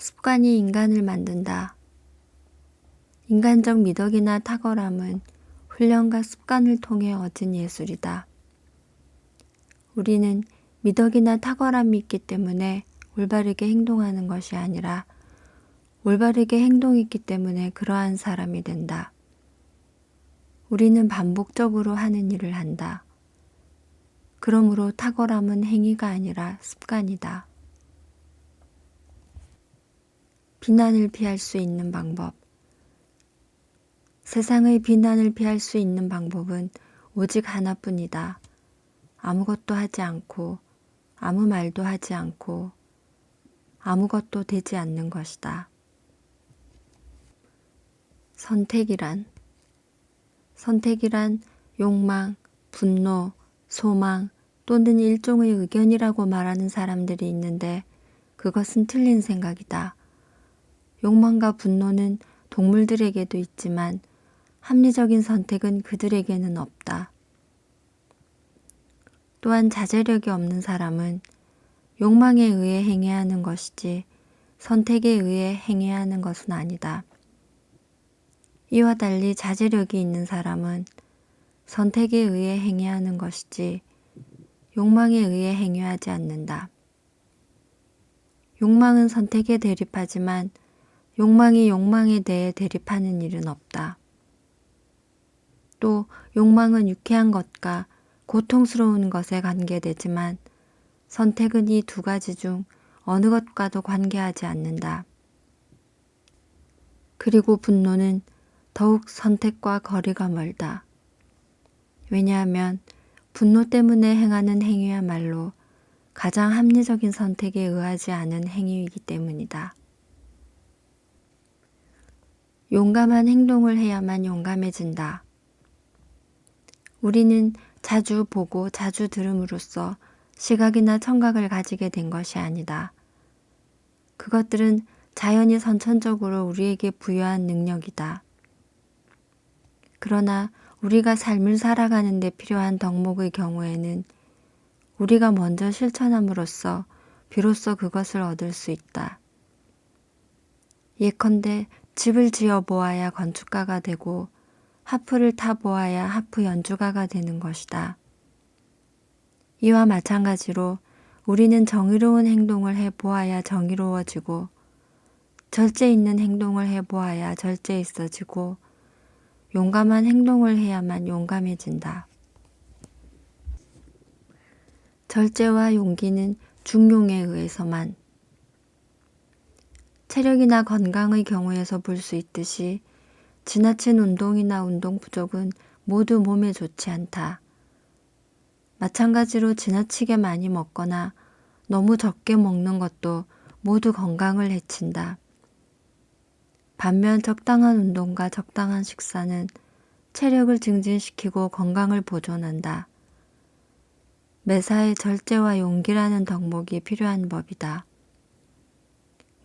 습관이 인간을 만든다. 인간적 미덕이나 탁월함은 훈련과 습관을 통해 얻은 예술이다. 우리는 미덕이나 탁월함이 있기 때문에 올바르게 행동하는 것이 아니라 올바르게 행동했기 때문에 그러한 사람이 된다. 우리는 반복적으로 하는 일을 한다. 그러므로 탁월함은 행위가 아니라 습관이다. 비난을 피할 수 있는 방법. 세상의 비난을 피할 수 있는 방법은 오직 하나뿐이다. 아무것도 하지 않고, 아무 말도 하지 않고, 아무것도 되지 않는 것이다. 선택이란 욕망, 분노, 소망 또는 일종의 의견이라고 말하는 사람들이 있는데 그것은 틀린 생각이다. 욕망과 분노는 동물들에게도 있지만 합리적인 선택은 그들에게는 없다. 또한 자제력이 없는 사람은 욕망에 의해 행해야 하는 것이지 선택에 의해 행해야 하는 것은 아니다. 이와 달리 자제력이 있는 사람은 선택에 의해 행해야 하는 것이지 욕망에 의해 행해야 하지 않는다. 욕망은 선택에 대립하지만 욕망이 욕망에 대해 대립하는 일은 없다. 또 욕망은 유쾌한 것과 고통스러운 것에 관계되지만 선택은 이 두 가지 중 어느 것과도 관계하지 않는다. 그리고 분노는 더욱 선택과 거리가 멀다. 왜냐하면 분노 때문에 행하는 행위야말로 가장 합리적인 선택에 의하지 않은 행위이기 때문이다. 용감한 행동을 해야만 용감해진다. 우리는 자주 보고 자주 들음으로써 시각이나 청각을 가지게 된 것이 아니다. 그것들은 자연이 선천적으로 우리에게 부여한 능력이다. 그러나 우리가 삶을 살아가는 데 필요한 덕목의 경우에는 우리가 먼저 실천함으로써 비로소 그것을 얻을 수 있다. 예컨대 집을 지어 보아야 건축가가 되고 하프를 타 보아야 하프 연주가가 되는 것이다. 이와 마찬가지로 우리는 정의로운 행동을 해 보아야 정의로워지고 절제 있는 행동을 해 보아야 절제 있어지고 용감한 행동을 해야만 용감해진다. 절제와 용기는 중용에 의해서만 체력이나 건강의 경우에서 볼 수 있듯이 지나친 운동이나 운동 부족은 모두 몸에 좋지 않다. 마찬가지로 지나치게 많이 먹거나 너무 적게 먹는 것도 모두 건강을 해친다. 반면 적당한 운동과 적당한 식사는 체력을 증진시키고 건강을 보존한다. 매사에 절제와 용기라는 덕목이 필요한 법이다.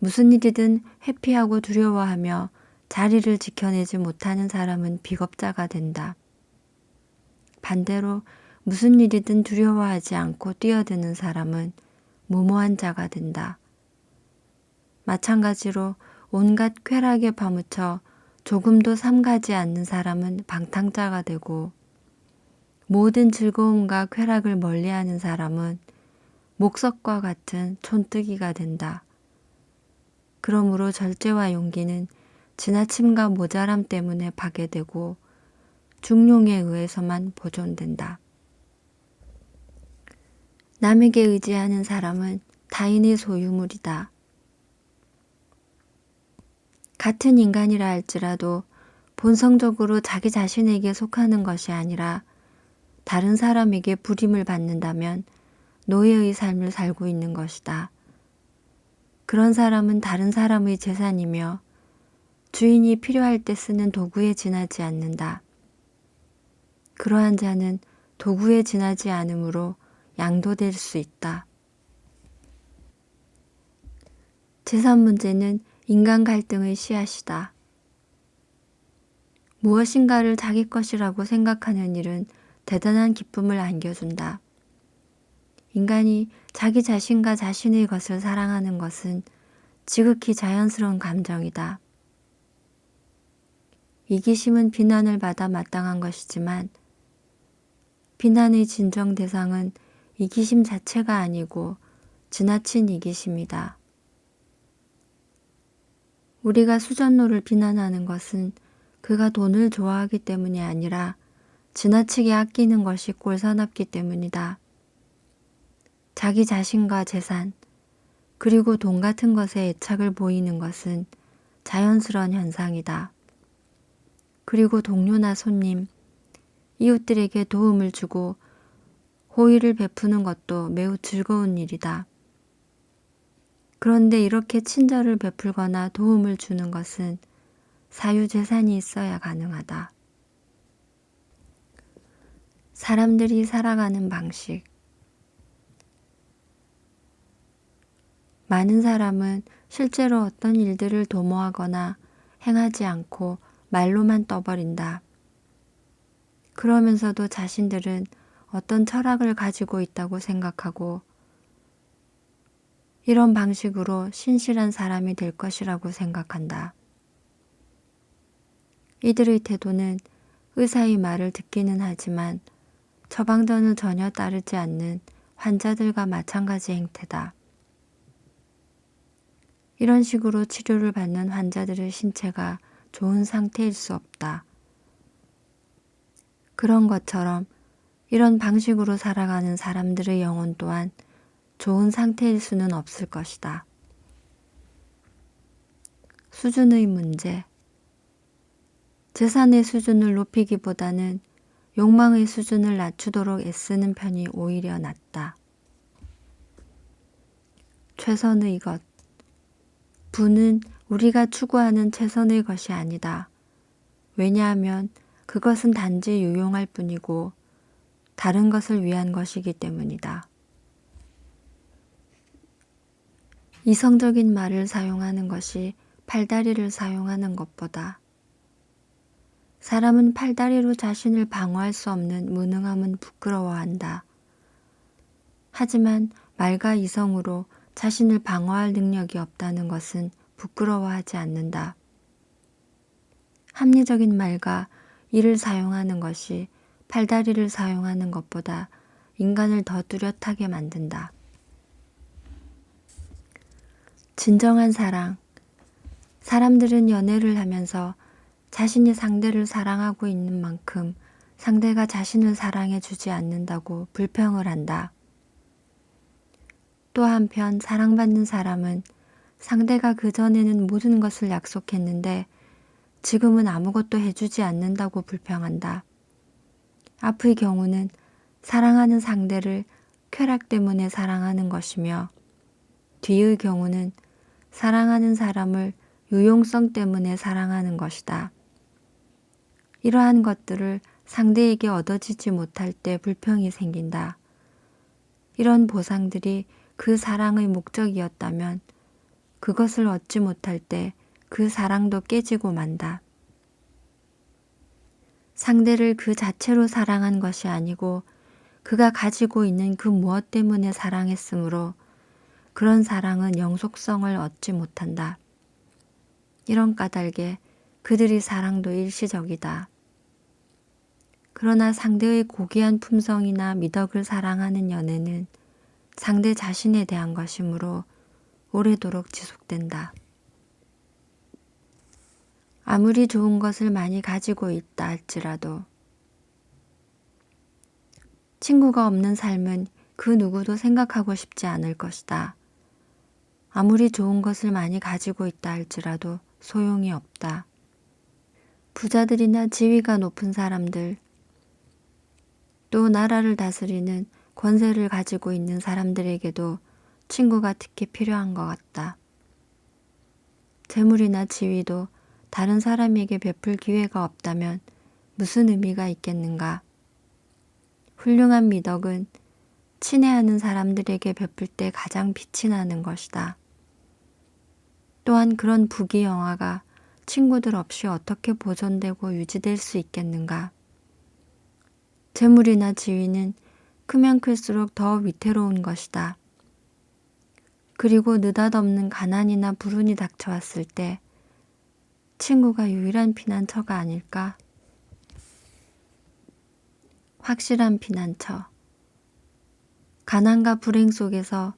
무슨 일이든 회피하고 두려워하며 자리를 지켜내지 못하는 사람은 비겁자가 된다. 반대로 무슨 일이든 두려워하지 않고 뛰어드는 사람은 무모한 자가 된다. 마찬가지로 온갖 쾌락에 파묻혀 조금도 삼가지 않는 사람은 방탕자가 되고 모든 즐거움과 쾌락을 멀리하는 사람은 목석과 같은 촌뜨기가 된다. 그러므로 절제와 용기는 지나침과 모자람 때문에 파괴되고 중용에 의해서만 보존된다. 남에게 의지하는 사람은 타인의 소유물이다. 같은 인간이라 할지라도 본성적으로 자기 자신에게 속하는 것이 아니라 다른 사람에게 불임을 받는다면 노예의 삶을 살고 있는 것이다. 그런 사람은 다른 사람의 재산이며 주인이 필요할 때 쓰는 도구에 지나지 않는다. 그러한 자는 도구에 지나지 않으므로 양도될 수 있다. 재산 문제는 인간 갈등의 씨앗이다. 무엇인가를 자기 것이라고 생각하는 일은 대단한 기쁨을 안겨준다. 인간이 자기 자신과 자신의 것을 사랑하는 것은 지극히 자연스러운 감정이다. 이기심은 비난을 받아 마땅한 것이지만 비난의 진정 대상은 이기심 자체가 아니고 지나친 이기심이다. 우리가 수전노를 비난하는 것은 그가 돈을 좋아하기 때문이 아니라 지나치게 아끼는 것이 꼴사납기 때문이다. 자기 자신과 재산, 그리고 돈 같은 것에 애착을 보이는 것은 자연스러운 현상이다. 그리고 동료나 손님, 이웃들에게 도움을 주고 호의를 베푸는 것도 매우 즐거운 일이다. 그런데 이렇게 친절을 베풀거나 도움을 주는 것은 사유재산이 있어야 가능하다. 사람들이 살아가는 방식. 많은 사람은 실제로 어떤 일들을 도모하거나 행하지 않고 말로만 떠버린다. 그러면서도 자신들은 어떤 철학을 가지고 있다고 생각하고 이런 방식으로 신실한 사람이 될 것이라고 생각한다. 이들의 태도는 의사의 말을 듣기는 하지만 처방전을 전혀 따르지 않는 환자들과 마찬가지 행태다. 이런 식으로 치료를 받는 환자들의 신체가 좋은 상태일 수 없다. 그런 것처럼 이런 방식으로 살아가는 사람들의 영혼 또한 좋은 상태일 수는 없을 것이다. 수준의 문제. 재산의 수준을 높이기보다는 욕망의 수준을 낮추도록 애쓰는 편이 오히려 낫다. 최선의 것. 부는 우리가 추구하는 최선의 것이 아니다. 왜냐하면 그것은 단지 유용할 뿐이고 다른 것을 위한 것이기 때문이다. 이성적인 말을 사용하는 것이 팔다리를 사용하는 것보다 사람은 팔다리로 자신을 방어할 수 없는 무능함은 부끄러워한다. 하지만 말과 이성으로 자신을 방어할 능력이 없다는 것은 부끄러워하지 않는다. 합리적인 말과 이를 사용하는 것이 팔다리를 사용하는 것보다 인간을 더 뚜렷하게 만든다. 진정한 사랑. 사람들은 연애를 하면서 자신이 상대를 사랑하고 있는 만큼 상대가 자신을 사랑해 주지 않는다고 불평을 한다. 또 한편 사랑받는 사람은 상대가 그전에는 모든 것을 약속했는데 지금은 아무것도 해주지 않는다고 불평한다. 앞의 경우는 사랑하는 상대를 쾌락 때문에 사랑하는 것이며 뒤의 경우는 사랑하는 사람을 유용성 때문에 사랑하는 것이다. 이러한 것들을 상대에게 얻어지지 못할 때 불평이 생긴다. 이런 보상들이 그 사랑의 목적이었다면 그것을 얻지 못할 때 그 사랑도 깨지고 만다. 상대를 그 자체로 사랑한 것이 아니고 그가 가지고 있는 그 무엇 때문에 사랑했으므로 그런 사랑은 영속성을 얻지 못한다. 이런 까닭에 그들의 사랑도 일시적이다. 그러나 상대의 고귀한 품성이나 미덕을 사랑하는 연애는 상대 자신에 대한 것이므로 오래도록 지속된다. 아무리 좋은 것을 많이 가지고 있다 할지라도 친구가 없는 삶은 그 누구도 생각하고 싶지 않을 것이다. 아무리 좋은 것을 많이 가지고 있다 할지라도 소용이 없다. 부자들이나 지위가 높은 사람들, 또 나라를 다스리는 권세를 가지고 있는 사람들에게도 친구가 특히 필요한 것 같다. 재물이나 지위도 다른 사람에게 베풀 기회가 없다면 무슨 의미가 있겠는가? 훌륭한 미덕은 친애하는 사람들에게 베풀 때 가장 빛이 나는 것이다. 또한 그런 부귀영화가 친구들 없이 어떻게 보존되고 유지될 수 있겠는가? 재물이나 지위는 크면 클수록 더 위태로운 것이다. 그리고 느닷없는 가난이나 불운이 닥쳐왔을 때 친구가 유일한 피난처가 아닐까? 확실한 피난처. 가난과 불행 속에서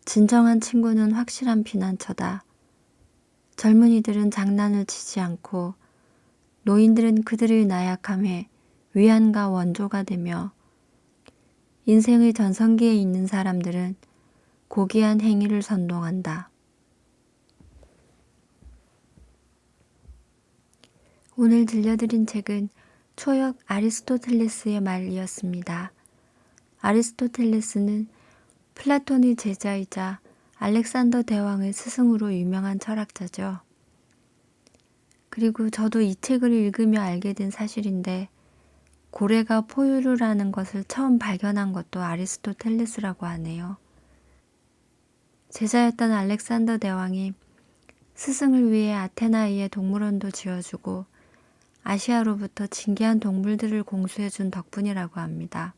진정한 친구는 확실한 피난처다. 젊은이들은 장난을 치지 않고 노인들은 그들의 나약함에 위안과 원조가 되며 인생의 전성기에 있는 사람들은 고귀한 행위를 선동한다. 오늘 들려드린 책은 초역 아리스토텔레스의 말이었습니다. 아리스토텔레스는 플라톤의 제자이자 알렉산더 대왕의 스승으로 유명한 철학자죠. 그리고 저도 이 책을 읽으며 알게 된 사실인데 고래가 포유를 하는 것을 처음 발견한 것도 아리스토텔레스라고 하네요. 제자였던 알렉산더 대왕이 스승을 위해 아테나이에 동물원도 지어주고 아시아로부터 진귀한 동물들을 공수해준 덕분이라고 합니다.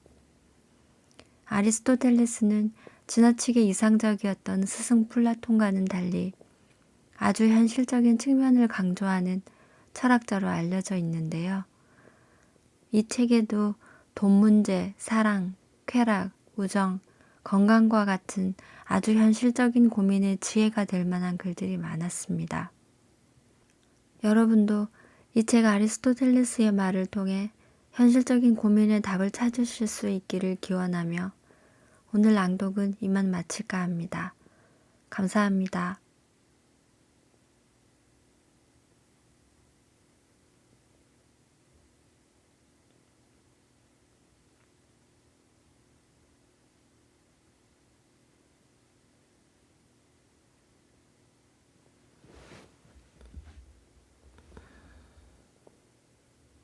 아리스토텔레스는 지나치게 이상적이었던 스승 플라톤과는 달리 아주 현실적인 측면을 강조하는 철학자로 알려져 있는데요. 이 책에도 돈 문제, 사랑, 쾌락, 우정, 건강과 같은 아주 현실적인 고민의 지혜가 될 만한 글들이 많았습니다. 여러분도 이 책 아리스토텔레스의 말을 통해 현실적인 고민의 답을 찾으실 수 있기를 기원하며 오늘 낭독은 이만 마칠까 합니다. 감사합니다.